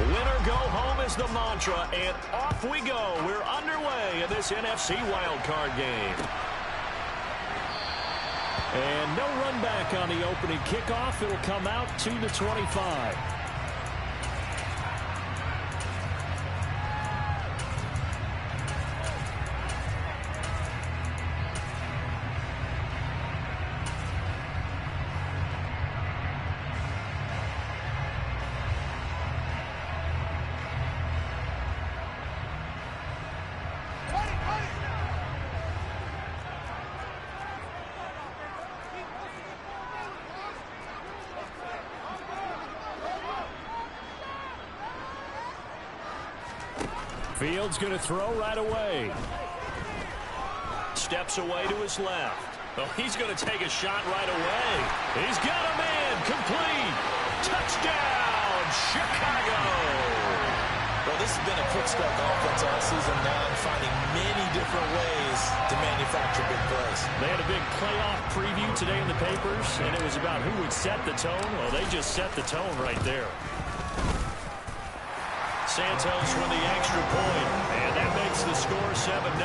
Win or go home is the mantra, and off we go. We're underway in this NFC wildcard game. And no run back on the opening kickoff. It'll come out to the 25. Fields going to throw right away. Steps away to his left. Oh, he's going to take a shot right away. He's got a man. Complete. Touchdown, Chicago. Well, this has been a quick start offense all season long, finding many different ways to manufacture big plays. They had a big playoff preview today in the papers, and it was about who would set the tone. Well, they just set the tone right there. Santos with the extra point, and that makes the score 7-0.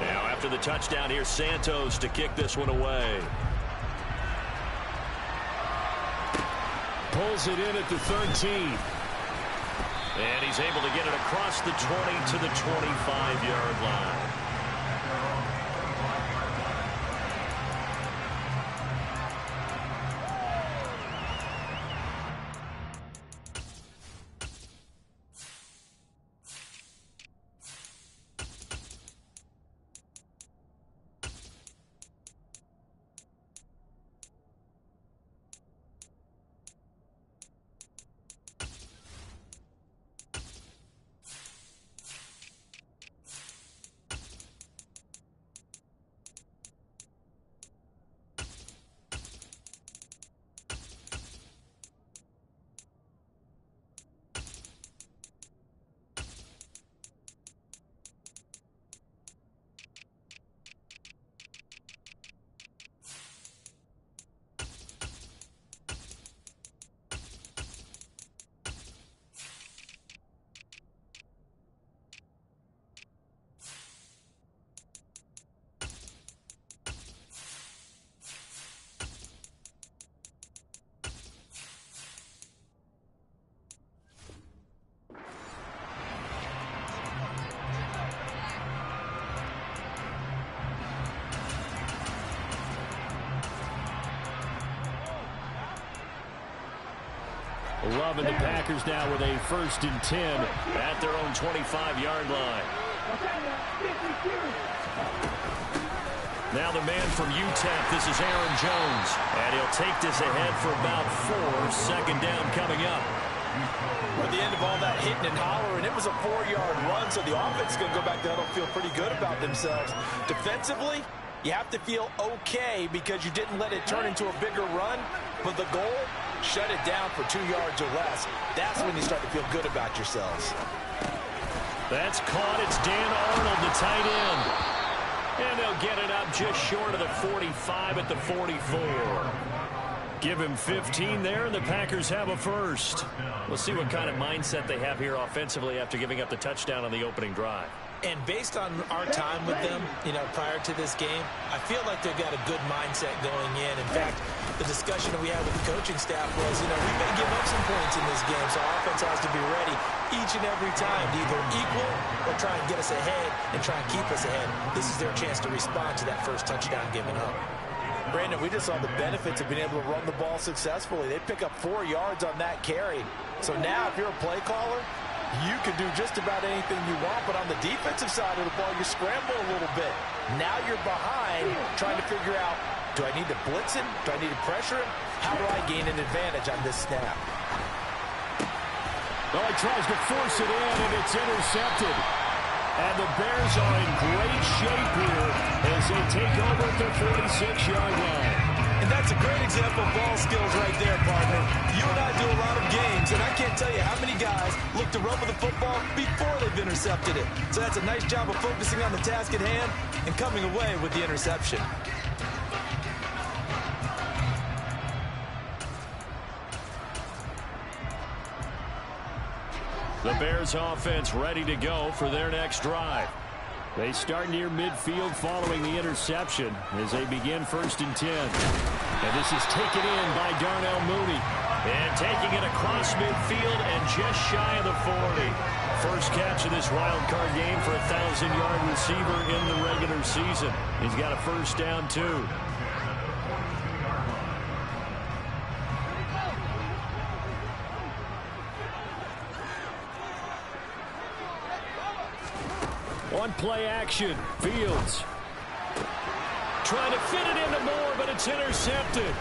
Now, after the touchdown, here's Santos to kick this one away. Pulls it in at the 13. And he's able to get it across the 20 to the 25-yard line. Loving the Packers now with a 1st and 10 at their own 25-yard line. Now the man from UTEP, this is Aaron Jones. And he'll take this ahead for about 4. 2nd down coming up. At the end of all that hitting and hollering, it was a 4-yard run, so the offense is going to go back down and feel pretty good about themselves. Defensively, you have to feel okay because you didn't let it turn into a bigger run, but the goal, shut it down for 2 yards or less. That's when you start to feel good about yourselves. That's caught. It's Dan Arnold, the tight end. And they'll get it up just short of the 45 at the 44. Give him 15 there, and the Packers have a 1st. We'll see what kind of mindset they have here offensively after giving up the touchdown on the opening drive. And based on our time with them, prior to this game, I feel like they've got a good mindset going in. In fact, the discussion that we had with the coaching staff was, we may give up some points in this game, so our offense has to be ready each and every time to either equal or try and get us ahead and try and keep us ahead. This is their chance to respond to that first touchdown given up. Brandon, we just saw the benefits of being able to run the ball successfully. They pick up 4 yards on that carry. So now if you're a play caller, you can do just about anything you want, but on the defensive side of the ball, you scramble a little bit. Now you're behind trying to figure out, do I need to blitz him? Do I need to pressure him? How do I gain an advantage on this snap? Well, he tries to force it in, and it's intercepted. And the Bears are in great shape here as they take over at their 46-yard line. And that's a great example of ball skills right there, partner. You and I do a lot of games, and I can't tell you how many guys look to run with the football before they've intercepted it. So that's a nice job of focusing on the task at hand and coming away with the interception. The Bears offense ready to go for their next drive. They start near midfield following the interception as they begin 1st and 10. And this is taken in by Darnell Mooney. And taking it across midfield and just shy of the 40. First catch of this wild card game for a 1,000-yard receiver in the regular season. He's got a first down, too. On play action, Fields trying to fit it into Moore, but it's intercepted.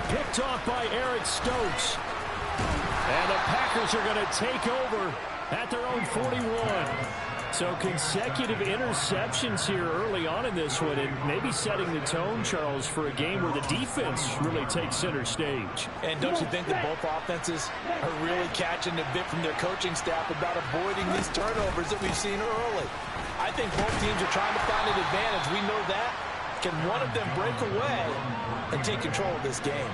Picked off by Eric Stokes. And the Packers are going to take over at their own 41. So consecutive interceptions here early on in this one, and maybe setting the tone, Charles, for a game where the defense really takes center stage. And don't you think that both offenses are really catching a bit from their coaching staff about avoiding these turnovers that we've seen early? I think both teams are trying to find an advantage. We know that. Can one of them break away and take control of this game?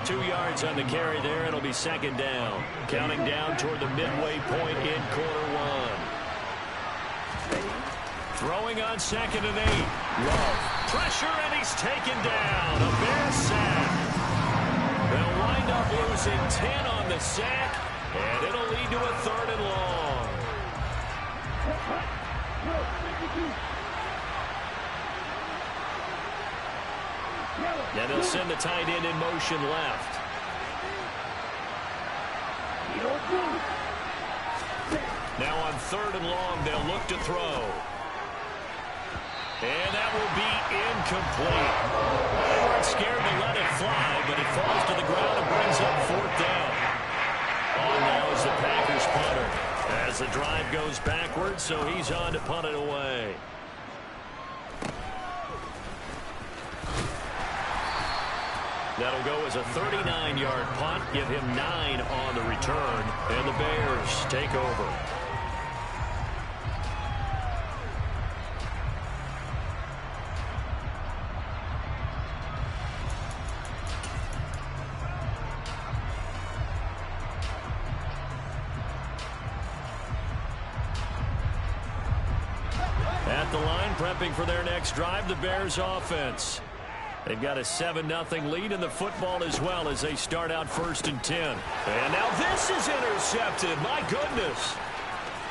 2 yards on the carry there. It'll be 2nd down. Counting down toward the midway point in quarter one. Throwing on 2nd and 8. Love. Pressure, and he's taken down. A Bear sack. They'll wind up losing 10 on the sack, and it'll lead to a 3rd and long. And they'll send the tight end in motion left. Now on 3rd and long, they'll look to throw. And that will be incomplete. They weren't scared to let it fly, but it falls to the ground and brings up 4th down. On now is the Packers punter. As the drive goes backwards, so he's on to punt it away. That'll go as a 39-yard punt. Give him 9 on the return. And the Bears take over. At the line, prepping for their next drive, the Bears offense. They've got a 7-0 lead in the football as well as they start out 1st and 10. And now this is intercepted. My goodness.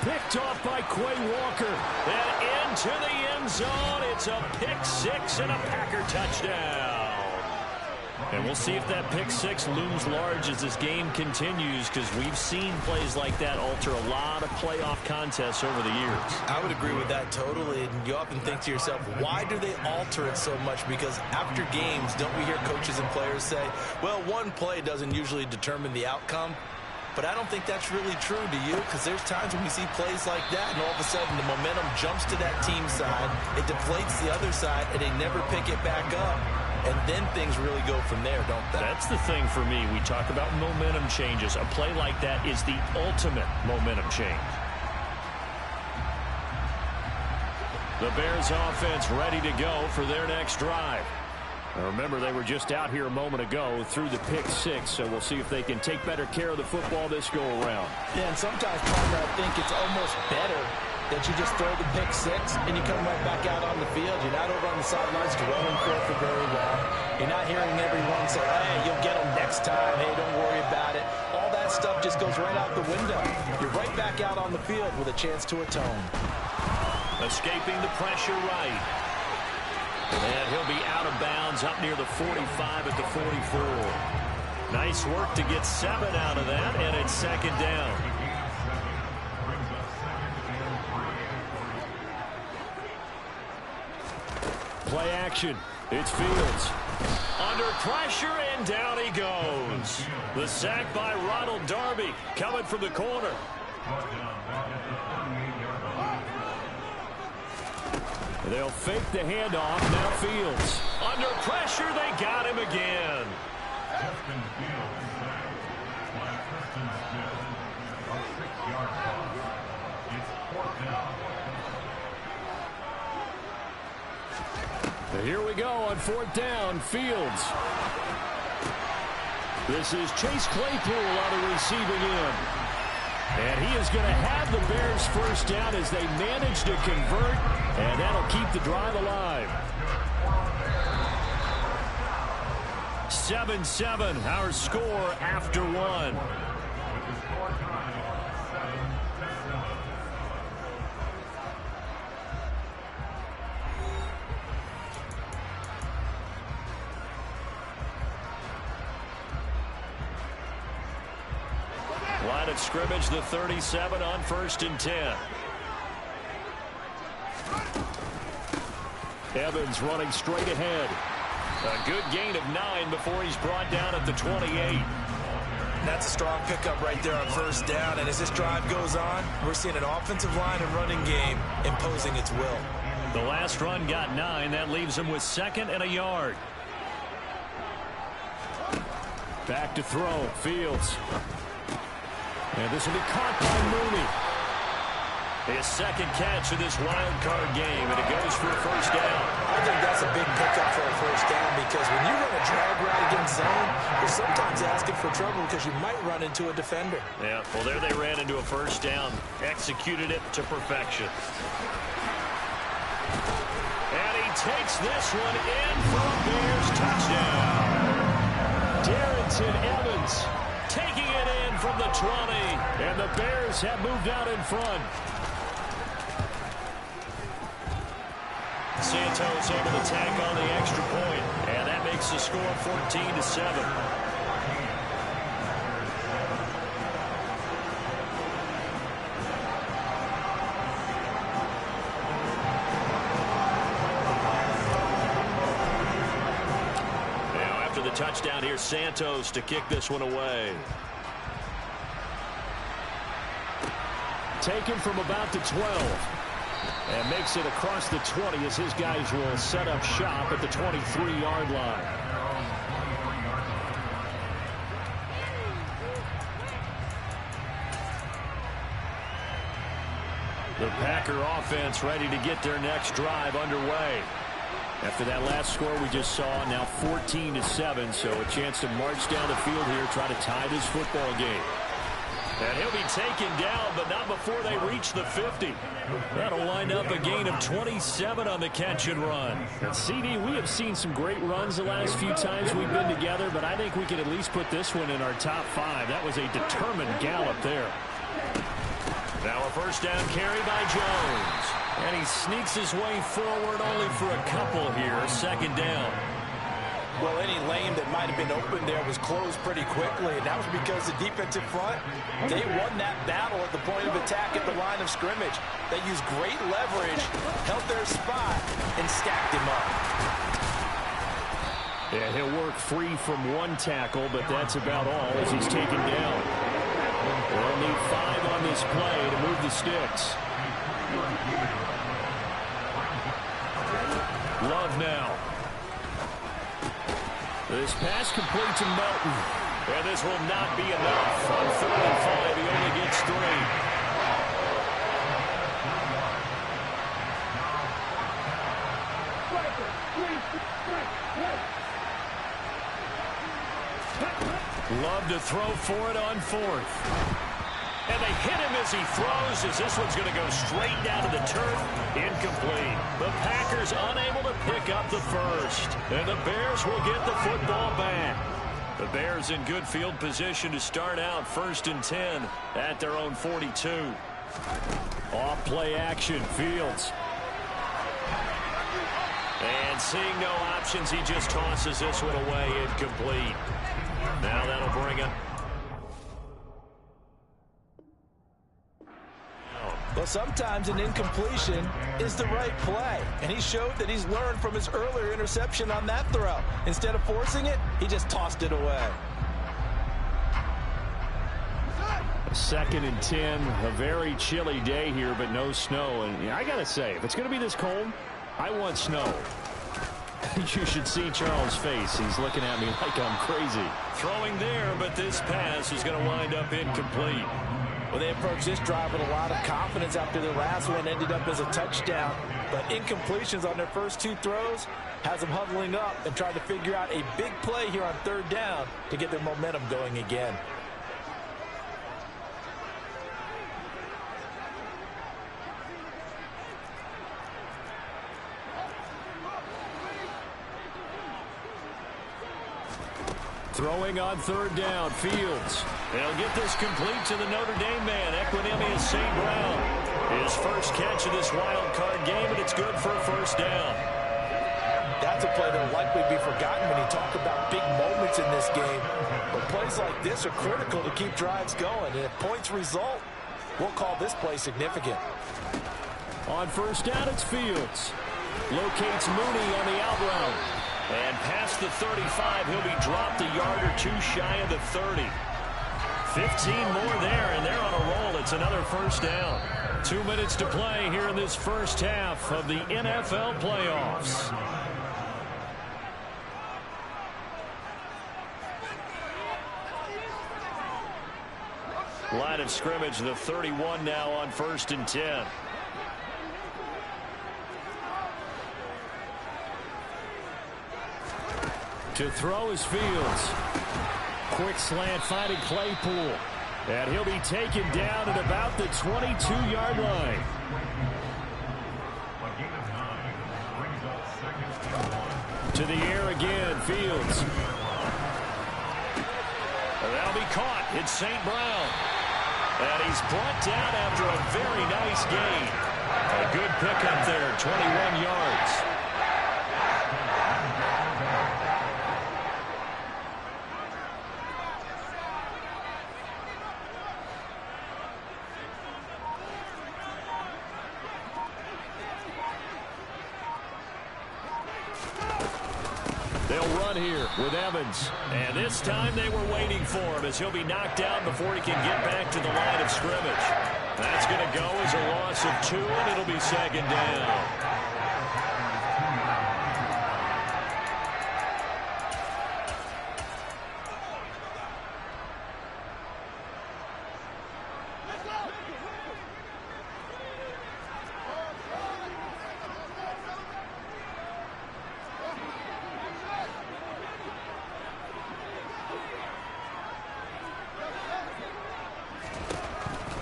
Picked off by Quay Walker. And into the end zone. It's a pick 6 and a Packer touchdown. And we'll see if that pick 6 looms large as this game continues, because we've seen plays like that alter a lot of playoff contests over the years. I would agree with that totally. And you often think to yourself, why do they alter it so much? Because after games, don't we hear coaches and players say, well, one play doesn't usually determine the outcome? But I don't think that's really true, do you? Because there's times when we see plays like that, and all of a sudden the momentum jumps to that team side, it deflates the other side, and they never pick it back up. And then things really go from there, don't they? That's the thing for me. We talk about momentum changes. A play like that is the ultimate momentum change. The Bears offense ready to go for their next drive. Now remember, they were just out here a moment ago through the pick 6, so we'll see if they can take better care of the football this go around. Yeah, and sometimes, partner, I think it's almost better that you just throw the pick 6 and you come right back out on the field. You're not over on the sidelines dwelling for very long. You're not hearing everyone say, hey, you'll get them next time. Hey, don't worry about it. All that stuff just goes right out the window. You're right back out on the field with a chance to atone. Escaping the pressure right. And he'll be out of bounds up near the 45 at the 44. Nice work to get 7 out of that, and it's 2nd down. Play action. It's Fields. Under pressure, and down he goes. The sack by Ronald Darby coming from the corner. They'll fake the handoff. Now Fields. Under pressure, they got him again. Justin Fields is sacked by Preston Smith. A 6-yard loss. It's 4th down. Here we go on 4th down. Fields. This is Chase Claypool on the receiving end. And he is going to have the Bears first down as they manage to convert, and that'll keep the drive alive. 7-7, our score after one. Line of scrimmage, the 37 on 1st and 10. Evans running straight ahead. A good gain of 9 before he's brought down at the 28. That's a strong pickup right there on 1st down. And as this drive goes on, we're seeing an offensive line and running game imposing its will. The last run got 9. That leaves him with 2nd and a yard. Back to throw. Fields. And this will be caught by Mooney. His 2nd catch of this wild card game, and it goes for a 1st down. I think that's a big pickup for a 1st down because when you run a drag route against zone, you're sometimes asking for trouble because you might run into a defender. Yeah, well, there they ran into a 1st down. Executed it to perfection. And he takes this one in for a Bears touchdown. Darrynton Evans taking it in from the 20, and the Bears have moved out in front. Santos able to tack on the extra point, and that makes the score 14-7. Now after the touchdown, here's Santos to kick this one away. Taken from about the 12. And makes it across the 20 as his guys will set up shop at the 23-yard line. The Packer offense ready to get their next drive underway. After that last score we just saw, now 14-7, so a chance to march down the field here, try to tie this football game. And he'll be taken down, but not before they reach the 50. That'll wind up a gain of 27 on the catch and run. And CD, we have seen some great runs the last few times we've been together, but I think we can at least put this one in our top 5. That was a determined gallop there. Now a 1st down carry by Jones. And he sneaks his way forward only for a couple here. 2nd down. Well, any lane that might have been open there was closed pretty quickly, and that was because the defensive front, they won that battle at the point of attack at the line of scrimmage. They used great leverage, held their spot, and stacked him up. Yeah, he'll work free from one tackle, but that's about all as he's taken down. They'll need 5 on this play to move the sticks. Love now. This pass complete to Melton. And this will not be enough. On 3rd and 5, he only gets 3. Love to throw for it on 4th. And they hit him as he throws, as this one's going to go straight down to the turf. Incomplete. The Packers unable to pick up the 1st. And the Bears will get the football back. The Bears in good field position to start out 1st and 10 at their own 42. Off play action, Fields. And seeing no options, he just tosses this one away, incomplete. Now that'll bring it. Well, sometimes an incompletion is the right play, and he showed that he's learned from his earlier interception on that throw. Instead of forcing it, he just tossed it away. 2nd and 10, a very chilly day here, but no snow. And I got to say, if it's going to be this cold, I want snow. You should see Charles' face. He's looking at me like I'm crazy. Throwing there, but this pass is going to wind up incomplete. Well, they approached this drive with a lot of confidence after their last one ended up as a touchdown. But incompletions on their first two throws has them huddling up and trying to figure out a big play here on third down to get their momentum going again. Throwing on third down, Fields. They'll get this complete to the Notre Dame man, Equanimeous St. Brown. His first catch of this wild card game, and it's good for a first down. That's a play that will likely be forgotten when you talk about big moments in this game. But plays like this are critical to keep drives going. And if points result, we'll call this play significant. On first down, it's Fields. Locates Mooney on the out route. And past the 35, he'll be dropped a yard or two shy of the 30. 15 more there, and they're on a roll. It's another first down. 2 minutes to play here in this first half of the NFL playoffs. Line of scrimmage, the 31 now on 1st and 10. To throw is Fields. Quick slant finding Claypool. And he'll be taken down at about the 22-yard line. To the air again, Fields. And that'll be caught. It's St. Brown. And he's brought down after a very nice gain. A good pickup there, 21 yards. Here with Evans, and this time they were waiting for him as he'll be knocked down before he can get back to the line of scrimmage. That's going to go as a loss of 2, and it'll be second down.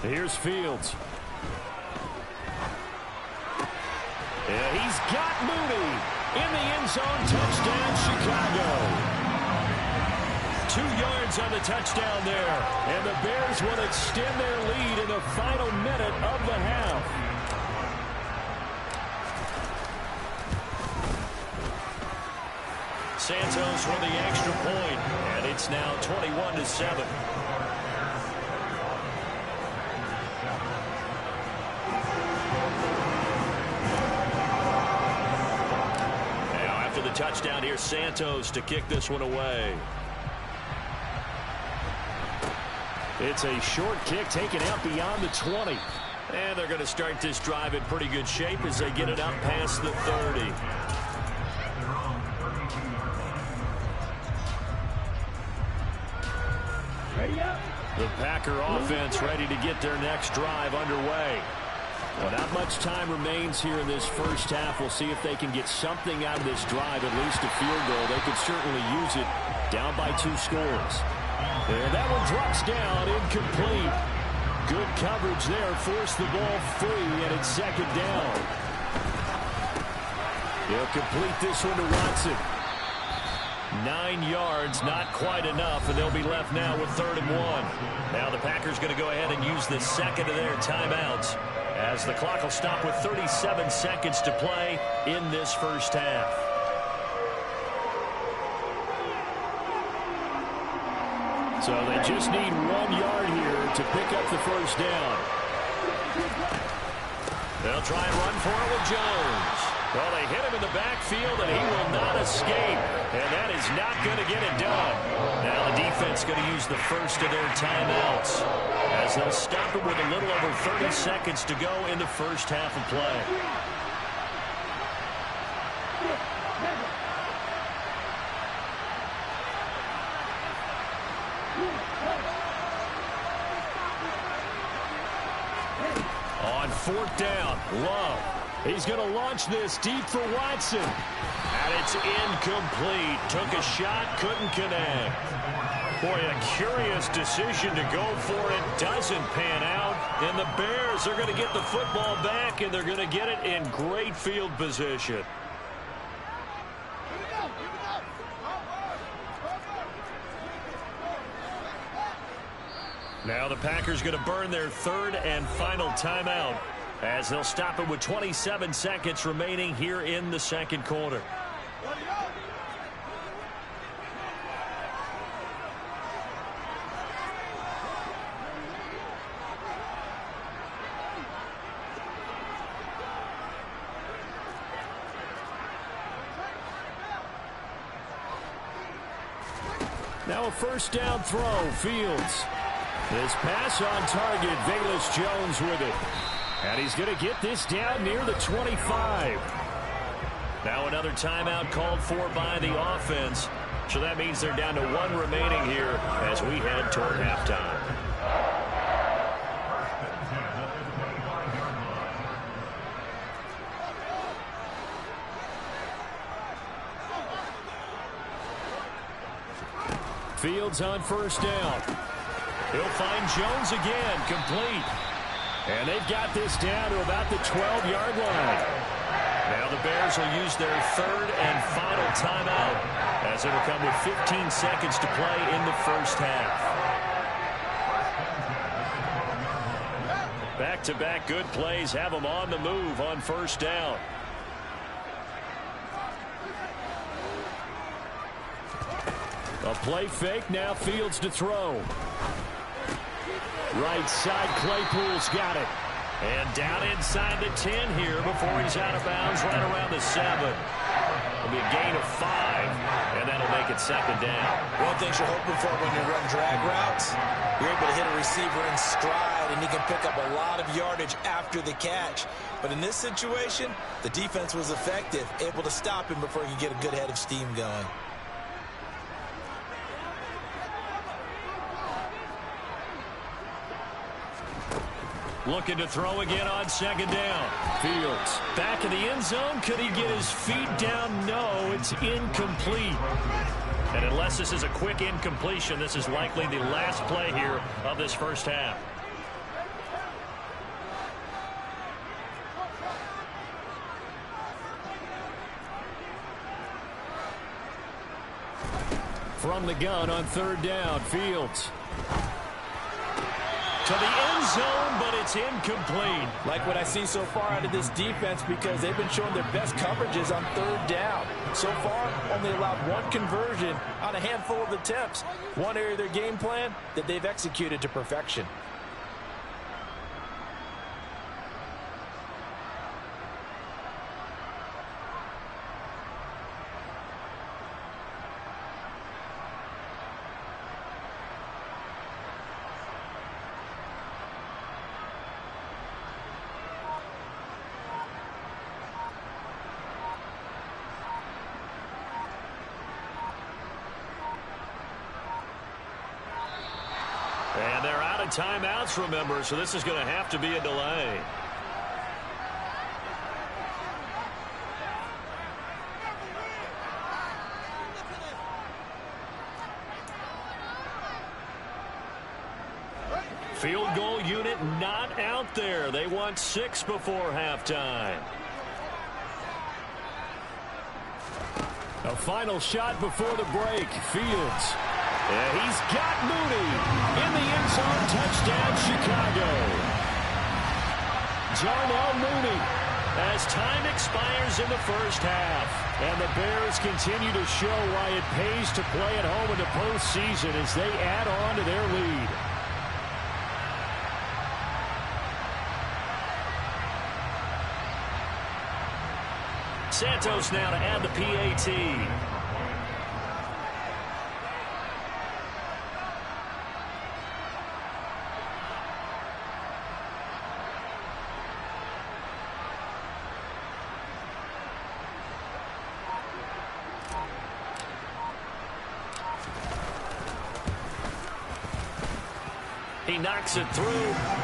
Here's Fields. Yeah, he's got Mooney in the end zone. Touchdown, Chicago. 2 yards on the touchdown there. And the Bears will extend their lead in the final minute of the half. Santos for the extra point, and it's now 21-7. Touchdown here, Santos to kick this one away. It's a short kick taken out beyond the 20. And they're going to start this drive in pretty good shape as they get it up past the 30. The Packer offense ready to get their next drive underway. Well, not much time remains here in this first half. We'll see if they can get something out of this drive, at least a field goal. They could certainly use it down by 2 scores. And that one drops down, incomplete. Good coverage there, forced the ball free, and it's second down. He'll complete this one to Watson. 9 yards, not quite enough, and they'll be left now with 3rd and 1. Now the Packers going to go ahead and use the second of their timeouts, as the clock will stop with 37 seconds to play in this first half. So they just need 1 yard here to pick up the first down. They'll try and run for it with Jones. Well, they hit him in the backfield, and he will not escape. And that is not going to get it done. Now the defense going to use the first of their timeouts, as they'll stop it with a little over 30 seconds to go in the first half of play. On fourth down, Love. He's going to launch this deep for Watson. And it's incomplete. Took a shot, couldn't connect. Boy, a curious decision to go for it. Doesn't pan out. And the Bears are going to get the football back, and they're going to get it in great field position. Now the Packers going to burn their third and final timeout as they'll stop it with 27 seconds remaining here in the second quarter. Now a first down throw, Fields. This pass on target, Velus Jones with it. And he's going to get this down near the 25. Now another timeout called for by the offense. So that means they're down to one remaining here as we head toward halftime. Fields on first down. He'll find Jones again, complete. And they've got this down to about the 12-yard line. Now the Bears will use their third and final timeout as it'll come with 15 seconds to play in the first half. Back-to-back good plays have them on the move on first down. A play fake, now Fields to throw. Right side, Claypool's got it. And down inside the 10 here before he's out of bounds right around the 7. It'll be a gain of 5, and that'll make it second down. One thing you're hoping for when you run drag routes, you're able to hit a receiver in stride, and he can pick up a lot of yardage after the catch. But in this situation, the defense was effective, able to stop him before he could get a good head of steam going. Looking to throw again on second down. Fields back in the end zone. Could he get his feet down? No, it's incomplete. And unless this is a quick incompletion, this is likely the last play here of this first half. From the gun on third down, Fields. To the end zone, but it's incomplete. Like what I see so far out of this defense, because they've been showing their best coverages on third down. So far, only allowed one conversion on a handful of attempts. One area of their game plan that they've executed to perfection. And they're out of timeouts, remember, so this is going to have to be a delay. Field goal unit not out there. They want 6 before halftime. A final shot before the break. Fields. And he's got Mooney in the end zone. Touchdown, Chicago. Darnell Mooney as time expires in the first half. And the Bears continue to show why it pays to play at home in the postseason as they add on to their lead. Santos now to add the PAT. He knocks it through.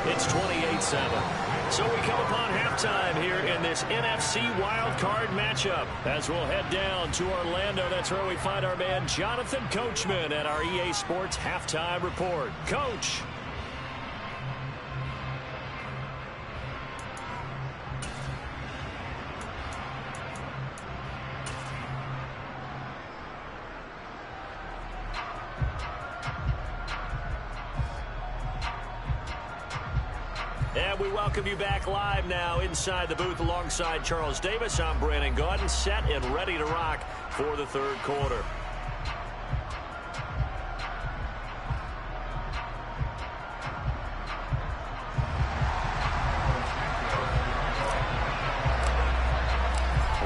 It's 28-7. So we come upon halftime here in this NFC wildcard matchup. As we'll head down to Orlando, that's where we find our man Jonathan Coachman at our EA Sports Halftime Report. Coach. And we welcome you back live now inside the booth alongside Charles Davis. I'm Brandon Gaudin, set and ready to rock for the third quarter.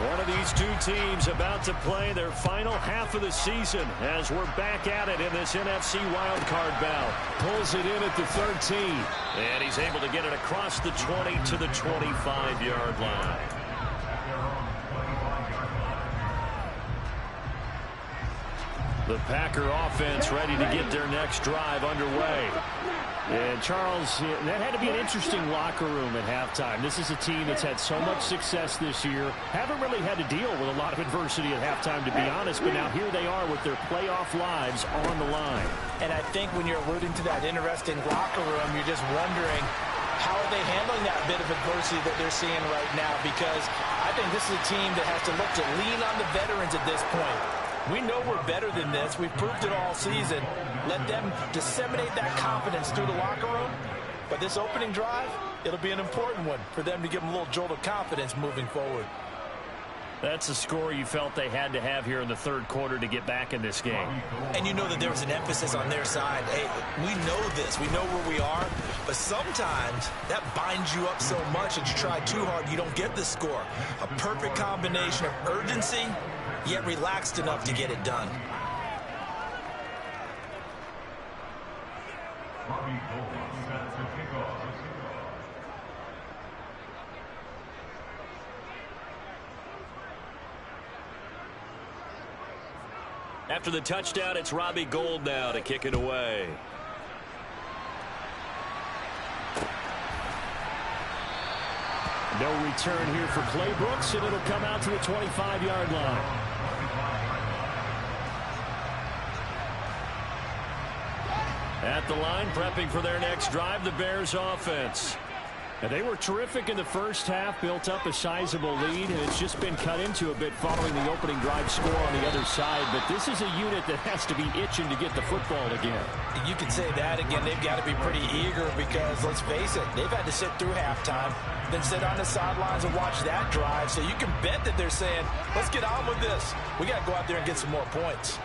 One of these two teams about to play their final half of the season as we're back at it in this NFC wildcard bout. Pulls it in at the 13. And he's able to get it across the 20 to the 25-yard line. The Packer offense ready to get their next drive underway. And Charles, that had to be an interesting locker room at halftime. This is a team that's had so much success this year. Haven't really had to deal with a lot of adversity at halftime, to be honest. But now here they are with their playoff lives on the line. And I think when you're alluding to that interesting locker room, you're just wondering how are they handling that bit of adversity that they're seeing right now? Because I think this is a team that has to look to lean on the veterans at this point. We know we're better than this. We've proved it all season. Let them disseminate that confidence through the locker room. But this opening drive, it'll be an important one for them to give them a little jolt of confidence moving forward. That's the score you felt they had to have here in the third quarter to get back in this game. And you know that there was an emphasis on their side. Hey, we know this. We know where we are. But sometimes that binds you up so much that you try too hard, you don't get the score. A perfect combination of urgency, yet relaxed enough to get it done. Robbie Gould set to kick off. After the touchdown, it's Robbie Gould now to kick it away. No return here for Clay Brooks, and it'll come out to the 25-yard line. At the line, prepping for their next drive, the Bears offense. And they were terrific in the first half, built up a sizable lead, and it's just been cut into a bit following the opening drive score on the other side. But this is a unit that has to be itching to get the football again. You can say that again. They've got to be pretty eager because, let's face it, they've had to sit through halftime, then sit on the sidelines and watch that drive. So you can bet that they're saying, let's get on with this. We got to go out there and get some more points.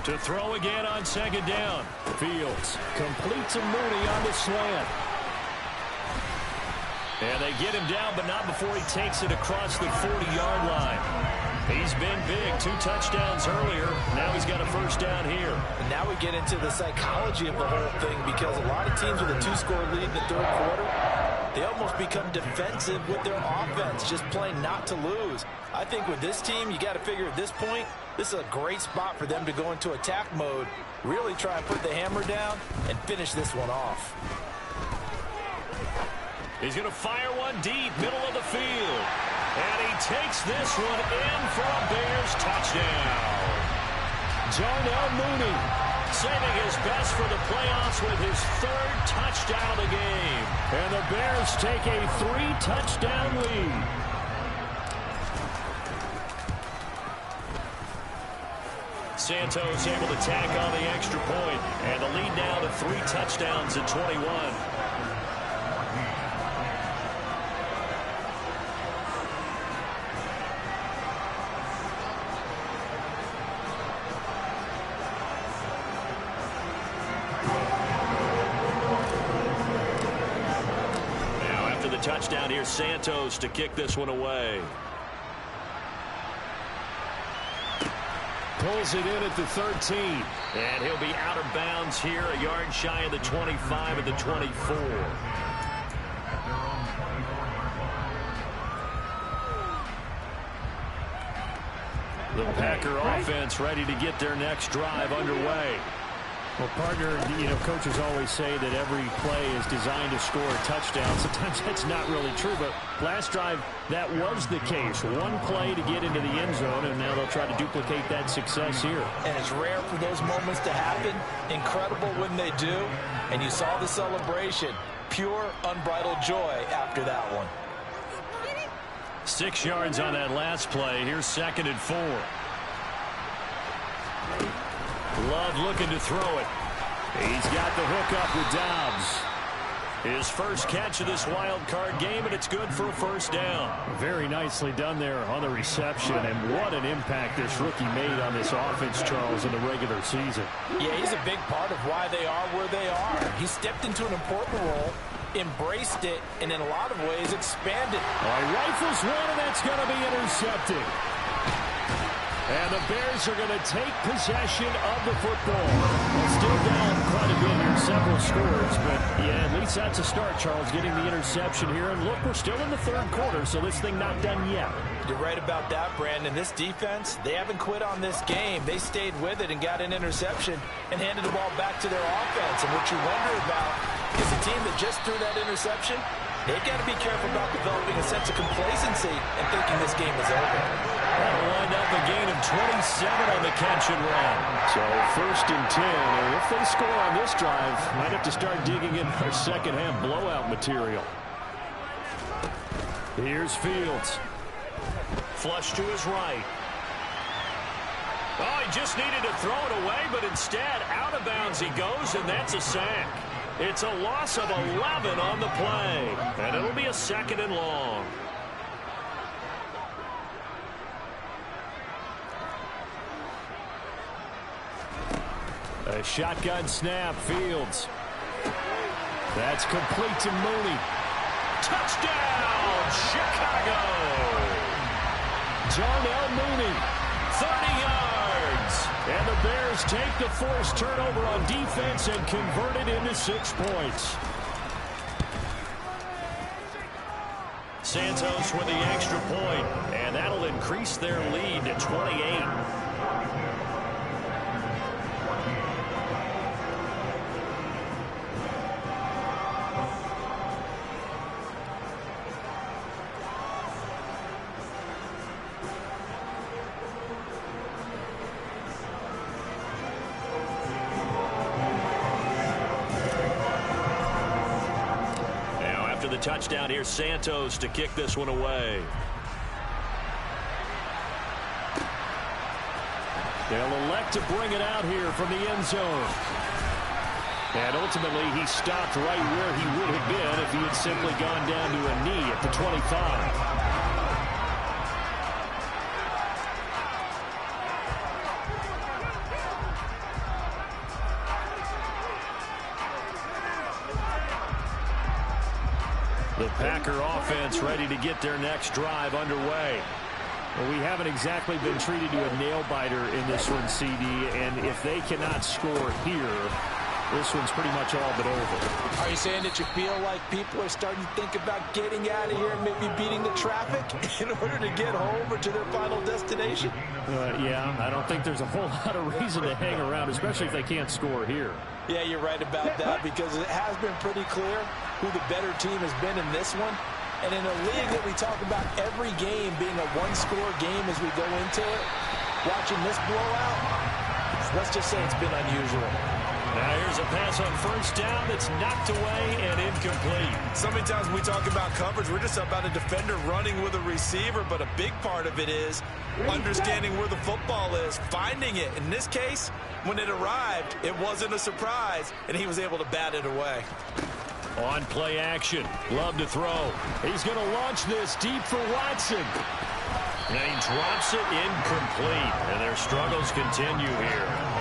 To throw again on second down. Fields completes a Mooney on the slant. And they get him down, but not before he takes it across the 40-yard line. He's been big. 2 touchdowns earlier. Now he's got a first down here. And now we get into the psychology of the whole thing because a lot of teams with a 2-score lead in the third quarter, they almost become defensive with their offense, just playing not to lose. I think with this team, you got to figure at this point, this is a great spot for them to go into attack mode, really try and put the hammer down and finish this one off. He's going to fire one deep, middle of the field. And he takes this one in for a Bears touchdown. Darnell Mooney saving his best for the playoffs with his 3rd touchdown of the game. And the Bears take a 3-touchdown lead. Santos able to tack on the extra point, and the lead now to 3 touchdowns at 21. Now after the touchdown, here's Santos to kick this one away. Pulls it in at the 13. And he'll be out of bounds here, a yard shy of the 25 and the 24. The Packer offense ready to get their next drive underway. Well, partner, coaches always say that every play is designed to score a touchdown. Sometimes that's not really true, but last drive, that was the case. One play to get into the end zone, and now they'll try to duplicate that success here. And it's rare for those moments to happen. Incredible when they do. And you saw the celebration. Pure, unbridled joy after that one. 6 yards on that last play. Here's 2nd and 4. Love looking to throw it. He's got the hook up with Dobbs. His first catch of this wild card game, and it's good for a first down. Very nicely done there on the reception, and what an impact this rookie made on this offense, Charles, in the regular season. Yeah, he's a big part of why they are where they are. He stepped into an important role, embraced it, and in a lot of ways expanded. Rifles one, and that's going to be intercepted. And the Bears are going to take possession of the football. Well, still down quite a bit here, several scores, but yeah, at least that's a start, Charles, getting the interception here. And look, we're still in the third quarter, so this thing not done yet. You're right about that, Brandon. This defense, they haven't quit on this game. They stayed with it and got an interception and handed the ball back to their offense. And what you wonder about is a team that just threw that interception, they've got to be careful about developing a sense of complacency and thinking this game is over. That'll wind up a gain of 27 on the catch and run. So 1st and 10, and if they score on this drive, might have to start digging in their second half blowout material. Here's Fields. Flush to his right. Oh, he just needed to throw it away, but instead, out of bounds he goes, and that's a sack. It's a loss of 11 on the play, and it'll be a 2nd and long. A shotgun snap, Fields. That's complete to Mooney. Touchdown, Chicago! Darnell Mooney, 30 yards. And the Bears take the forced turnover on defense and convert it into 6 points. Santos with the extra point, and that'll increase their lead to 28. Touchdown here, Santos to kick this one away. They'll elect to bring it out here from the end zone. And ultimately, he stopped right where he would have been if he had simply gone down to a knee at the 25. The Packer offense ready to get their next drive underway. Well, we haven't exactly been treated to a nail-biter in this one, CD, and if they cannot score here, this one's pretty much all but over. Are you saying that you feel like people are starting to think about getting out of here and maybe beating the traffic in order to get home or to their final destination? Yeah, I don't think there's a whole lot of reason to hang around, especially if they can't score here. Yeah, you're right about that, because it has been pretty clear who the better team has been in this one. And in a league that we talk about every game being a one-score game as we go into it, watching this blowout, let's just say it's been unusual. Now here's a pass on first down that's knocked away and incomplete. So many times when we talk about coverage, we're just about a defender running with a receiver, but a big part of it is understanding where the football is, finding it. In this case, when it arrived, it wasn't a surprise, and he was able to bat it away. On play action, Love to throw. He's going to launch this deep for Watson. And he drops it incomplete, and their struggles continue here.